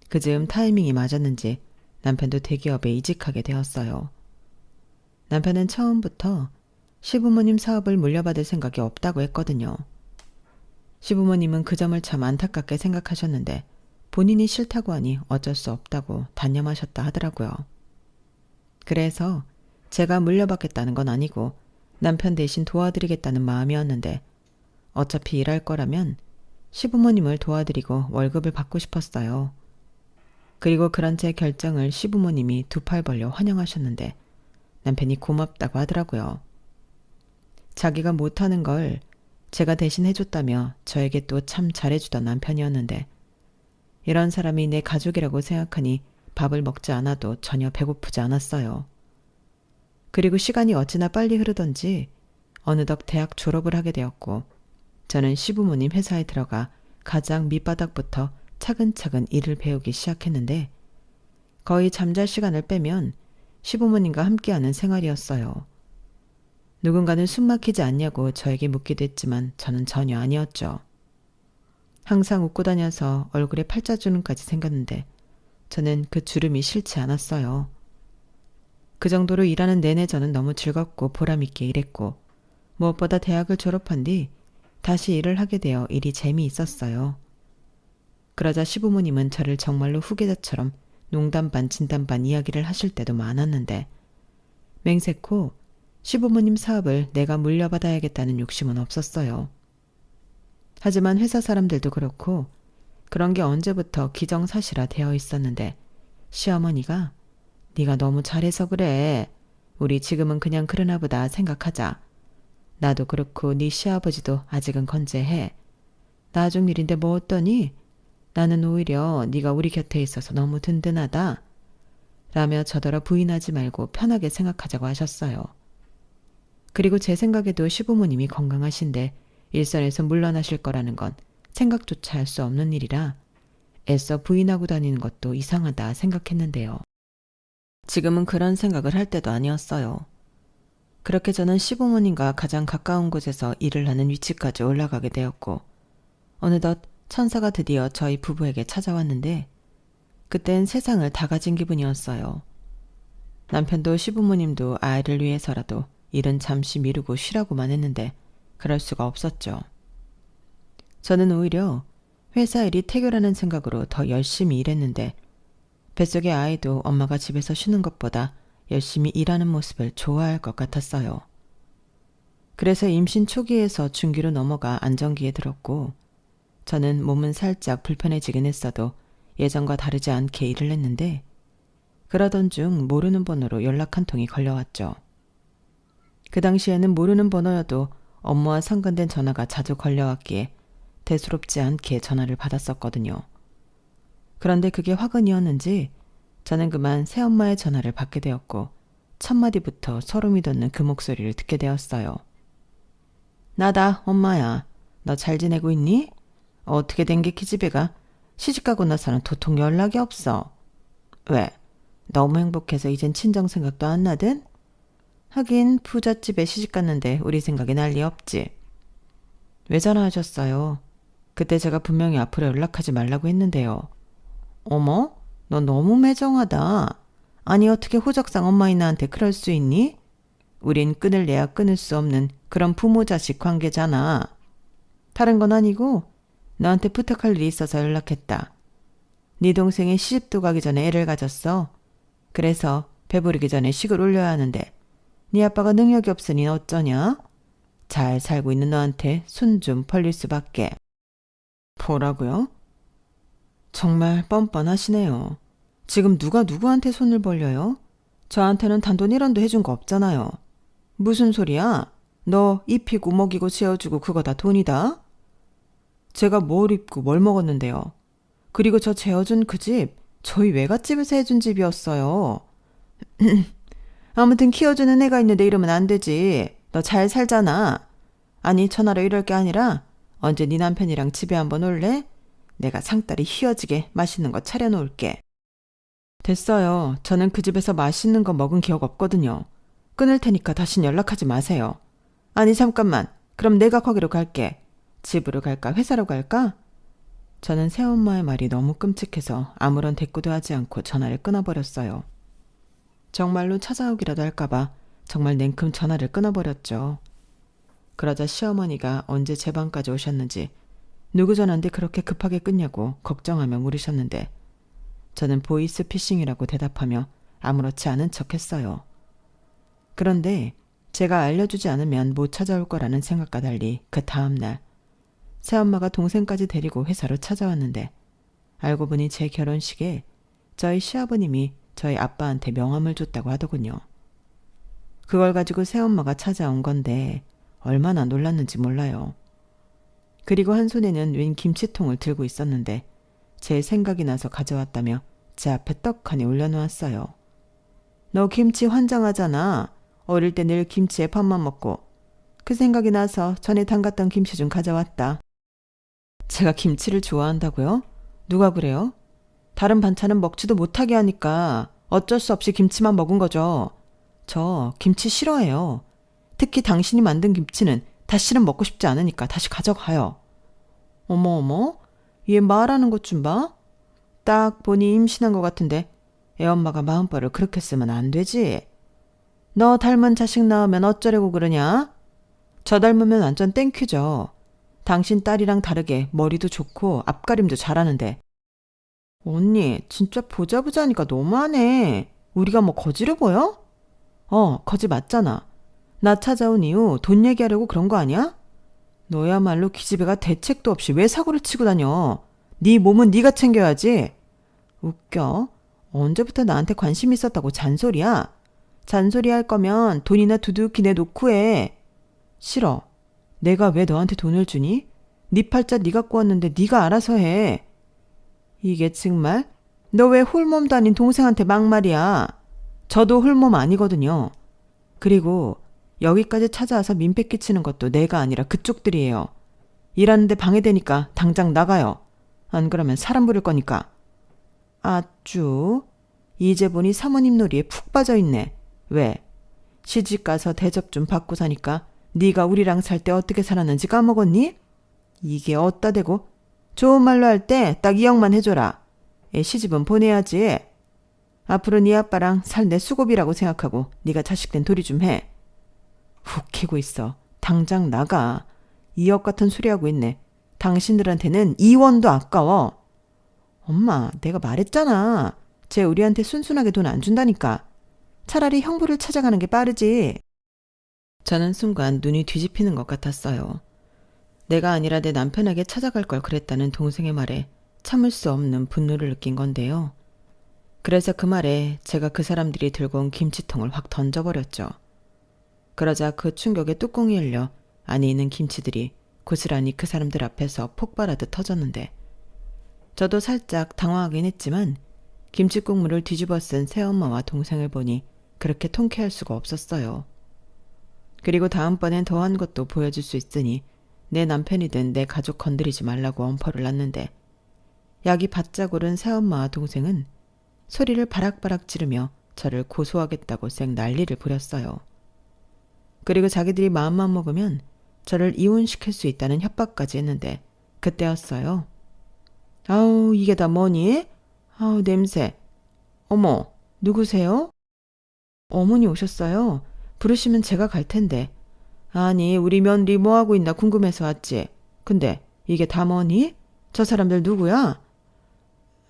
그 즈음 타이밍이 맞았는지 남편도 대기업에 이직하게 되었어요. 남편은 처음부터 시부모님 사업을 물려받을 생각이 없다고 했거든요. 시부모님은 그 점을 참 안타깝게 생각하셨는데 본인이 싫다고 하니 어쩔 수 없다고 단념하셨다 하더라고요. 그래서 제가 물려받겠다는 건 아니고 남편 대신 도와드리겠다는 마음이었는데 어차피 일할 거라면 시부모님을 도와드리고 월급을 받고 싶었어요. 그리고 그런 제 결정을 시부모님이 두 팔 벌려 환영하셨는데 남편이 고맙다고 하더라고요. 자기가 못하는 걸 제가 대신 해줬다며 저에게 또 참 잘해주던 남편이었는데 이런 사람이 내 가족이라고 생각하니 밥을 먹지 않아도 전혀 배고프지 않았어요. 그리고 시간이 어찌나 빨리 흐르던지 어느덧 대학 졸업을 하게 되었고 저는 시부모님 회사에 들어가 가장 밑바닥부터 차근차근 일을 배우기 시작했는데 거의 잠잘 시간을 빼면 시부모님과 함께하는 생활이었어요. 누군가는 숨 막히지 않냐고 저에게 묻기도 했지만 저는 전혀 아니었죠. 항상 웃고 다녀서 얼굴에 팔자주름까지 생겼는데 저는 그 주름이 싫지 않았어요. 그 정도로 일하는 내내 저는 너무 즐겁고 보람있게 일했고 무엇보다 대학을 졸업한 뒤 다시 일을 하게 되어 일이 재미있었어요. 그러자 시부모님은 저를 정말로 후계자처럼 농담 반 진담 반 이야기를 하실 때도 많았는데 맹세코 시부모님 사업을 내가 물려받아야겠다는 욕심은 없었어요. 하지만 회사 사람들도 그렇고 그런 게 언제부터 기정사실화 되어 있었는데 시어머니가 네가 너무 잘해서 그래. 우리 지금은 그냥 그러나 보다 생각하자. 나도 그렇고 네 시아버지도 아직은 건재해. 나중 일인데 뭐 어떠니? 나는 오히려 네가 우리 곁에 있어서 너무 든든하다. 라며 저더러 부인하지 말고 편하게 생각하자고 하셨어요. 그리고 제 생각에도 시부모님이 건강하신데 일선에서 물러나실 거라는 건 생각조차 할 수 없는 일이라 애써 부인하고 다니는 것도 이상하다 생각했는데요. 지금은 그런 생각을 할 때도 아니었어요. 그렇게 저는 시부모님과 가장 가까운 곳에서 일을 하는 위치까지 올라가게 되었고 어느덧 천사가 드디어 저희 부부에게 찾아왔는데 그땐 세상을 다 가진 기분이었어요. 남편도 시부모님도 아이를 위해서라도 일은 잠시 미루고 쉬라고만 했는데 그럴 수가 없었죠. 저는 오히려 회사 일이 태교라는 생각으로 더 열심히 일했는데 뱃속의 아이도 엄마가 집에서 쉬는 것보다 열심히 일하는 모습을 좋아할 것 같았어요. 그래서 임신 초기에서 중기로 넘어가 안정기에 들었고 저는 몸은 살짝 불편해지긴 했어도 예전과 다르지 않게 일을 했는데 그러던 중 모르는 번호로 연락 한 통이 걸려왔죠. 그 당시에는 모르는 번호여도 업무와 상관된 전화가 자주 걸려왔기에 대수롭지 않게 전화를 받았었거든요. 그런데 그게 화근이었는지 저는 그만 새엄마의 전화를 받게 되었고 첫 마디부터 소름이 돋는 그 목소리를 듣게 되었어요. 나다, 엄마야. 너 잘 지내고 있니? 어떻게 된 게 기집애가 시집가고 나서는 도통 연락이 없어. 왜? 너무 행복해서 이젠 친정 생각도 안 나든? 하긴 부잣집에 시집갔는데 우리 생각에 난리 없지. 왜 전화하셨어요? 그때 제가 분명히 앞으로 연락하지 말라고 했는데요. 어머? 너 너무 매정하다. 아니 어떻게 호적상 엄마인 나한테 그럴 수 있니? 우린 끊을래야 끊을 수 없는 그런 부모-자식 관계잖아. 다른 건 아니고 너한테 부탁할 일이 있어서 연락했다. 네 동생이 시집도 가기 전에 애를 가졌어. 그래서 배부르기 전에 식을 올려야 하는데 네 아빠가 능력이 없으니 어쩌냐? 잘 살고 있는 너한테 손 좀 벌릴 수밖에. 뭐라고요? 정말 뻔뻔하시네요. 지금 누가 누구한테 손을 벌려요? 저한테는 단돈 1원도 해준 거 없잖아요. 무슨 소리야? 너 입히고 먹이고 재워주고 그거 다 돈이다? 제가 뭘 입고 뭘 먹었는데요. 그리고 저 재워준 그 집 저희 외갓집에서 해준 집이었어요. 아무튼 키워주는 애가 있는데 이러면 안 되지. 너 잘 살잖아. 아니 전화로 이럴 게 아니라 언제 네 남편이랑 집에 한번 올래? 내가 상다리 휘어지게 맛있는 거 차려놓을게. 됐어요. 저는 그 집에서 맛있는 거 먹은 기억 없거든요. 끊을 테니까 다신 연락하지 마세요. 아니 잠깐만. 그럼 내가 거기로 갈게. 집으로 갈까 회사로 갈까? 저는 새엄마의 말이 너무 끔찍해서 아무런 대꾸도 하지 않고 전화를 끊어버렸어요. 정말로 찾아오기라도 할까봐 정말 냉큼 전화를 끊어버렸죠. 그러자 시어머니가 언제 제 방까지 오셨는지 누구 전화인데 그렇게 급하게 끊냐고 걱정하며 물으셨는데 저는 보이스 피싱이라고 대답하며 아무렇지 않은 척했어요. 그런데 제가 알려주지 않으면 못 찾아올 거라는 생각과 달리 그 다음날 새엄마가 동생까지 데리고 회사로 찾아왔는데 알고 보니 제 결혼식에 저희 시아버님이 저희 아빠한테 명함을 줬다고 하더군요. 그걸 가지고 새엄마가 찾아온 건데 얼마나 놀랐는지 몰라요. 그리고 한 손에는 웬 김치통을 들고 있었는데 제 생각이 나서 가져왔다며 제 앞에 떡하니 올려놓았어요. 너 김치 환장하잖아. 어릴 때 늘 김치에 밥만 먹고. 그 생각이 나서 전에 담갔던 김치 좀 가져왔다. 제가 김치를 좋아한다고요? 누가 그래요? 다른 반찬은 먹지도 못하게 하니까 어쩔 수 없이 김치만 먹은 거죠. 저 김치 싫어해요. 특히 당신이 만든 김치는 다시는 먹고 싶지 않으니까 다시 가져가요. 어머, 얘 말하는 것 좀 봐. 딱 보니 임신한 것 같은데 애엄마가 마음벌을 그렇게 쓰면 안 되지. 너 닮은 자식 낳으면 어쩌려고 그러냐? 저 닮으면 완전 땡큐죠. 당신 딸이랑 다르게 머리도 좋고 앞가림도 잘하는데. 언니 진짜 보자보자니까 너무하네. 우리가 뭐 거지로 보여? 거지 맞잖아. 나 찾아온 이후 돈 얘기하려고 그런 거 아니야? 너야말로 기집애가 대책도 없이 왜 사고를 치고 다녀. 네 몸은 네가 챙겨야지. 웃겨. 언제부터 나한테 관심 있었다고 잔소리야. 잔소리 할 거면 돈이나 두둑히 내놓고 해. 싫어. 내가 왜 너한테 돈을 주니? 네 팔자 네가 꼬았는데 네가 알아서 해. 이게 정말? 너 왜 홀몸도 아닌 동생한테 막말이야. 저도 홀몸 아니거든요. 그리고 여기까지 찾아와서 민폐 끼치는 것도 내가 아니라 그쪽들이에요. 일하는데 방해되니까 당장 나가요. 안 그러면 사람 부를 거니까. 아쭈. 이제 보니 사모님 놀이에 푹 빠져있네. 왜? 시집가서 대접 좀 받고 사니까 네가 우리랑 살 때 어떻게 살았는지 까먹었니? 이게 어따 대고 좋은 말로 할 때 딱 2억만 해줘라. 시집은 보내야지. 앞으로 네 아빠랑 살 내 수고비라고 생각하고 네가 자식된 도리 좀 해. 웃기고 있어. 당장 나가. 2억 같은 소리 하고 있네. 당신들한테는 2원도 아까워. 엄마, 내가 말했잖아. 쟤 우리한테 순순하게 돈 안 준다니까. 차라리 형부를 찾아가는 게 빠르지. 저는 순간 눈이 뒤집히는 것 같았어요. 내가 아니라 내 남편에게 찾아갈 걸 그랬다는 동생의 말에 참을 수 없는 분노를 느낀 건데요. 그래서 그 말에 제가 그 사람들이 들고 온 김치통을 확 던져버렸죠. 그러자 그 충격에 뚜껑이 열려 안에 있는 김치들이 고스란히 그 사람들 앞에서 폭발하듯 터졌는데 저도 살짝 당황하긴 했지만 김치 국물을 뒤집어 쓴 새엄마와 동생을 보니 그렇게 통쾌할 수가 없었어요. 그리고 다음번엔 더한 것도 보여줄 수 있으니 내 남편이든 내 가족 건드리지 말라고 엄포를 놨는데 약이 바짝 오른 새엄마와 동생은 소리를 바락바락 지르며 저를 고소하겠다고 쌩 난리를 부렸어요. 그리고 자기들이 마음만 먹으면 저를 이혼시킬 수 있다는 협박까지 했는데 그때였어요. 아우 이게 다 뭐니? 아우 냄새. 어머 누구세요? 어머니 오셨어요. 부르시면 제가 갈 텐데. 아니 우리 며느리 뭐하고 있나 궁금해서 왔지. 근데 이게 다 뭐니? 저 사람들 누구야?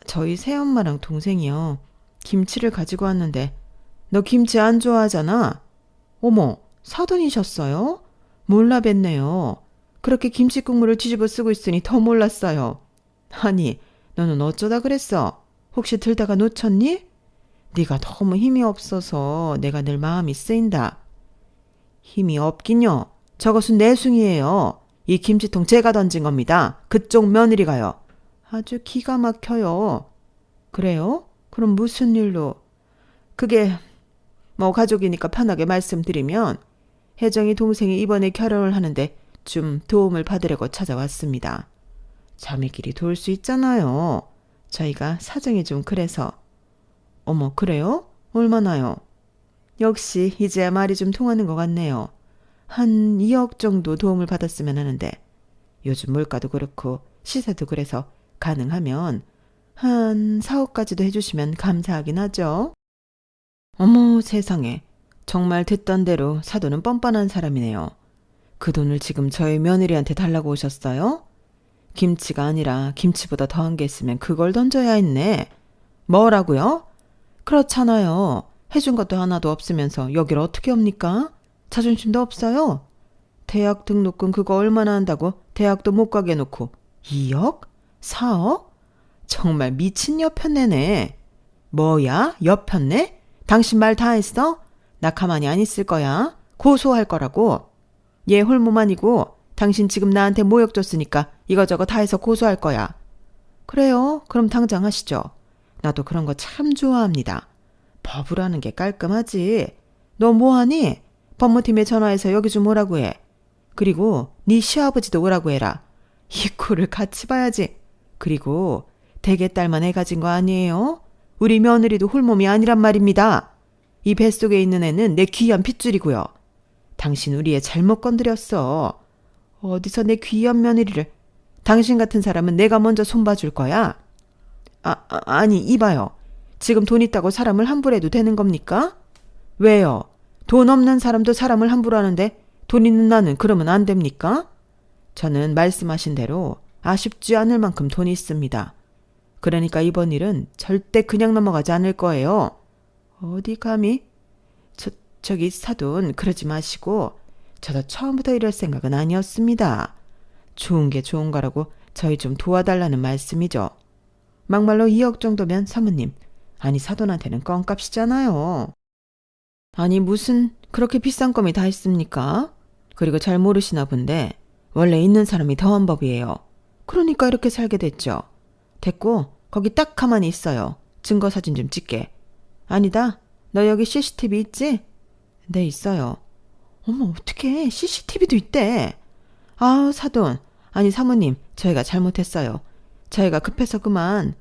저희 새엄마랑 동생이요. 김치를 가지고 왔는데 너 김치 안 좋아하잖아. 어머 사돈이셨어요? 몰라 뵀네요. 그렇게 김치 국물을 뒤집어 쓰고 있으니 더 몰랐어요. 아니 너는 어쩌다 그랬어? 혹시 들다가 놓쳤니? 네가 너무 힘이 없어서 내가 늘 마음이 쓰인다. 힘이 없긴요. 저것은 내숭이에요. 이 김치통 제가 던진 겁니다. 그쪽 며느리가요. 아주 기가 막혀요. 그래요? 그럼 무슨 일로? 그게 뭐 가족이니까 편하게 말씀드리면 혜정이 동생이 이번에 결혼을 하는데 좀 도움을 받으려고 찾아왔습니다. 자매 길이 도울 수 있잖아요. 저희가 사정이 좀 그래서. 어머, 그래요? 얼마나요? 역시 이제야 말이 좀 통하는 것 같네요. 한 2억 정도 도움을 받았으면 하는데 요즘 물가도 그렇고 시세도 그래서 가능하면 한 4억까지도 해주시면 감사하긴 하죠. 어머 세상에, 정말 듣던 대로 사돈은 뻔뻔한 사람이네요. 그 돈을 지금 저희 며느리한테 달라고 오셨어요? 김치가 아니라 김치보다 더한 게 있으면 그걸 던져야 했네. 뭐라고요? 그렇잖아요. 해준 것도 하나도 없으면서 여길 어떻게 옵니까? 자존심도 없어요. 대학 등록금 그거 얼마나 한다고 대학도 못 가게 해놓고 2억? 4억? 정말 미친 여편네네. 뭐야? 여편네? 당신 말 다 했어? 나 가만히 안 있을 거야. 고소할 거라고. 얘 홀몸 아니고 당신 지금 나한테 모욕 줬으니까 이거저거 다 해서 고소할 거야. 그래요? 그럼 당장 하시죠. 나도 그런 거 참 좋아합니다. 법으라는 게 깔끔하지. 너 뭐하니? 법무팀에 전화해서 여기 좀 오라고 해. 그리고 네 시아버지도 오라고 해라. 이 꼴을 같이 봐야지. 그리고 대개 딸만 애 가진 거 아니에요? 우리 며느리도 홀몸이 아니란 말입니다. 이 뱃속에 있는 애는 내 귀한 핏줄이고요. 당신 우리 애 잘못 건드렸어. 어디서 내 귀한 며느리를. 당신 같은 사람은 내가 먼저 손봐줄 거야. 아니 이봐요. 지금 돈 있다고 사람을 함부로 해도 되는 겁니까? 왜요? 돈 없는 사람도 사람을 함부로 하는데 돈 있는 나는 그러면 안 됩니까? 저는 말씀하신 대로 아쉽지 않을 만큼 돈이 있습니다. 그러니까 이번 일은 절대 그냥 넘어가지 않을 거예요. 어디 감히? 저기 사돈 그러지 마시고 저도 처음부터 이럴 생각은 아니었습니다. 좋은 게 좋은 거라고 저희 좀 도와달라는 말씀이죠. 막말로 2억 정도면 사모님, 아니 사돈한테는 껌값이잖아요. 아니 무슨 그렇게 비싼 껌이 다 있습니까? 그리고 잘 모르시나 본데 원래 있는 사람이 더한 법이에요. 그러니까 이렇게 살게 됐죠. 됐고 거기 딱 가만히 있어요. 증거 사진 좀 찍게. 아니다. 너 여기 CCTV 있지? 네 있어요. 어머 어떡해. CCTV도 있대. 아 사돈. 아니 사모님 저희가 잘못했어요. 저희가 급해서 그만.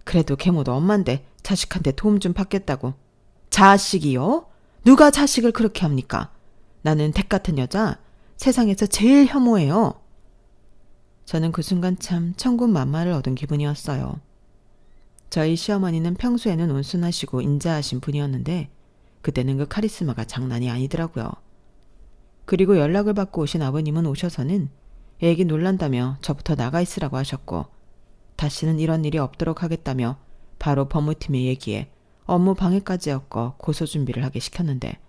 그래도 계모도 엄만데 자식한테 도움 좀 받겠다고. 자식이요? 누가 자식을 그렇게 합니까? 나는 댁 같은 여자 세상에서 제일 혐오해요. 저는 그 순간 참 천군만마를 얻은 기분이었어요. 저희 시어머니는 평소에는 온순하시고 인자하신 분이었는데 그때는 그 카리스마가 장난이 아니더라고요. 그리고 연락을 받고 오신 아버님은 오셔서는 애기 놀란다며 저부터 나가 있으라고 하셨고 다시는 이런 일이 없도록 하겠다며 바로 법무팀에 얘기해 업무 방해까지 엮어 고소 준비를 하게 시켰는데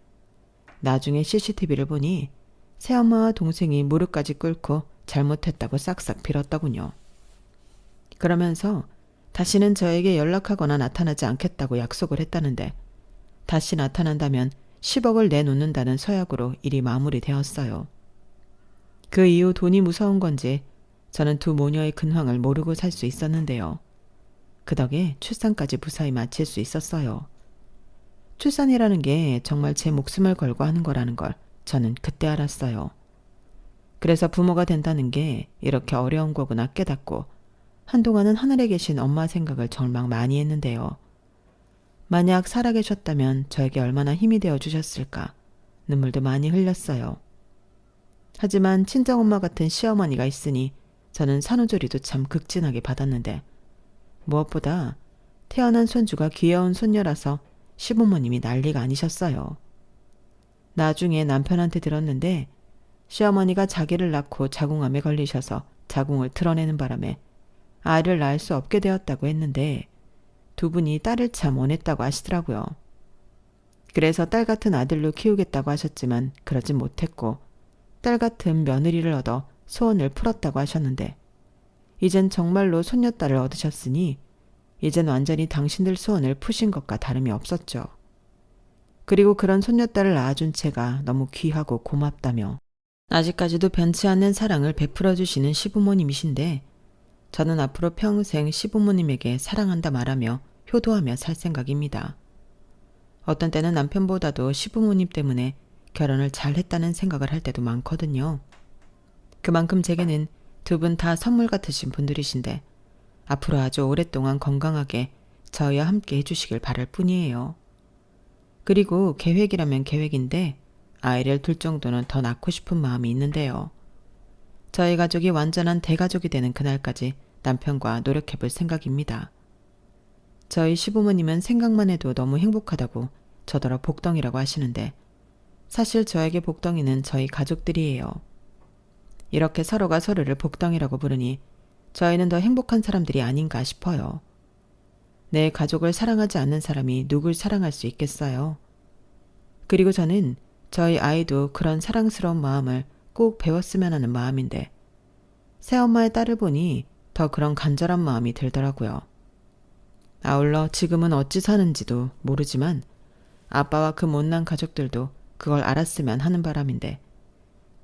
나중에 CCTV를 보니 새엄마와 동생이 무릎까지 꿇고 잘못했다고 싹싹 빌었더군요. 그러면서 다시는 저에게 연락하거나 나타나지 않겠다고 약속을 했다는데 다시 나타난다면 10억을 내놓는다는 서약으로 일이 마무리되었어요. 그 이후 돈이 무서운 건지 저는 두 모녀의 근황을 모르고 살 수 있었는데요. 그 덕에 출산까지 무사히 마칠 수 있었어요. 출산이라는 게 정말 제 목숨을 걸고 하는 거라는 걸 저는 그때 알았어요. 그래서 부모가 된다는 게 이렇게 어려운 거구나 깨닫고 한동안은 하늘에 계신 엄마 생각을 정말 많이 했는데요. 만약 살아계셨다면 저에게 얼마나 힘이 되어 주셨을까 눈물도 많이 흘렸어요. 하지만 친정엄마 같은 시어머니가 있으니 저는 산후조리도 참 극진하게 받았는데 무엇보다 태어난 손주가 귀여운 손녀라서 시부모님이 난리가 아니셨어요. 나중에 남편한테 들었는데 시어머니가 자기를 낳고 자궁암에 걸리셔서 자궁을 드러내는 바람에 아이를 낳을 수 없게 되었다고 했는데 두 분이 딸을 참 원했다고 하시더라고요. 그래서 딸 같은 아들로 키우겠다고 하셨지만 그러진 못했고 딸 같은 며느리를 얻어 소원을 풀었다고 하셨는데 이젠 정말로 손녀딸을 얻으셨으니 이젠 완전히 당신들 소원을 푸신 것과 다름이 없었죠. 그리고 그런 손녀딸을 낳아준 채가 너무 귀하고 고맙다며 아직까지도 변치 않는 사랑을 베풀어 주시는 시부모님이신데 저는 앞으로 평생 시부모님에게 사랑한다 말하며 효도하며 살 생각입니다. 어떤 때는 남편보다도 시부모님 때문에 결혼을 잘했다는 생각을 할 때도 많거든요. 그만큼 제게는 두 분 다 선물 같으신 분들이신데 앞으로 아주 오랫동안 건강하게 저희와 함께 해주시길 바랄 뿐이에요. 그리고 계획이라면 계획인데 아이를 둘 정도는 더 낳고 싶은 마음이 있는데요. 저희 가족이 완전한 대가족이 되는 그날까지 남편과 노력해볼 생각입니다. 저희 시부모님은 생각만 해도 너무 행복하다고 저더러 복덩이라고 하시는데 사실 저에게 복덩이는 저희 가족들이에요. 이렇게 서로가 서로를 복덩이라고 부르니 저희는 더 행복한 사람들이 아닌가 싶어요. 내 가족을 사랑하지 않는 사람이 누굴 사랑할 수 있겠어요. 그리고 저는 저희 아이도 그런 사랑스러운 마음을 꼭 배웠으면 하는 마음인데 새엄마의 딸을 보니 더 그런 간절한 마음이 들더라고요. 아울러 지금은 어찌 사는지도 모르지만 아빠와 그 못난 가족들도 그걸 알았으면 하는 바람인데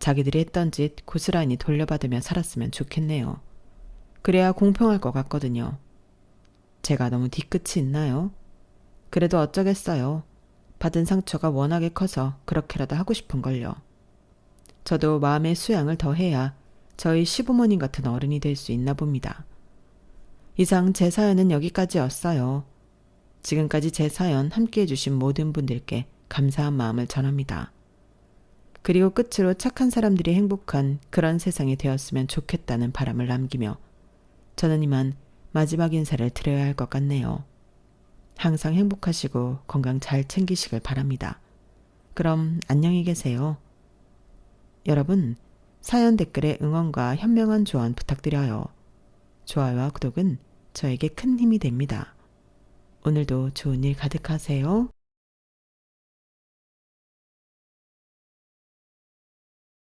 자기들이 했던 짓 고스란히 돌려받으며 살았으면 좋겠네요. 그래야 공평할 것 같거든요. 제가 너무 뒤끝이 있나요? 그래도 어쩌겠어요. 받은 상처가 워낙에 커서 그렇게라도 하고 싶은걸요. 저도 마음의 수양을 더해야 저희 시부모님 같은 어른이 될 수 있나 봅니다. 이상 제 사연은 여기까지였어요. 지금까지 제 사연 함께해 주신 모든 분들께 감사한 마음을 전합니다. 그리고 끝으로 착한 사람들이 행복한 그런 세상이 되었으면 좋겠다는 바람을 남기며 저는 이만 마지막 인사를 드려야 할 것 같네요. 항상 행복하시고 건강 잘 챙기시길 바랍니다. 그럼 안녕히 계세요. 여러분, 사연 댓글에 응원과 현명한 조언 부탁드려요. 좋아요와 구독은 저에게 큰 힘이 됩니다. 오늘도 좋은 일 가득하세요.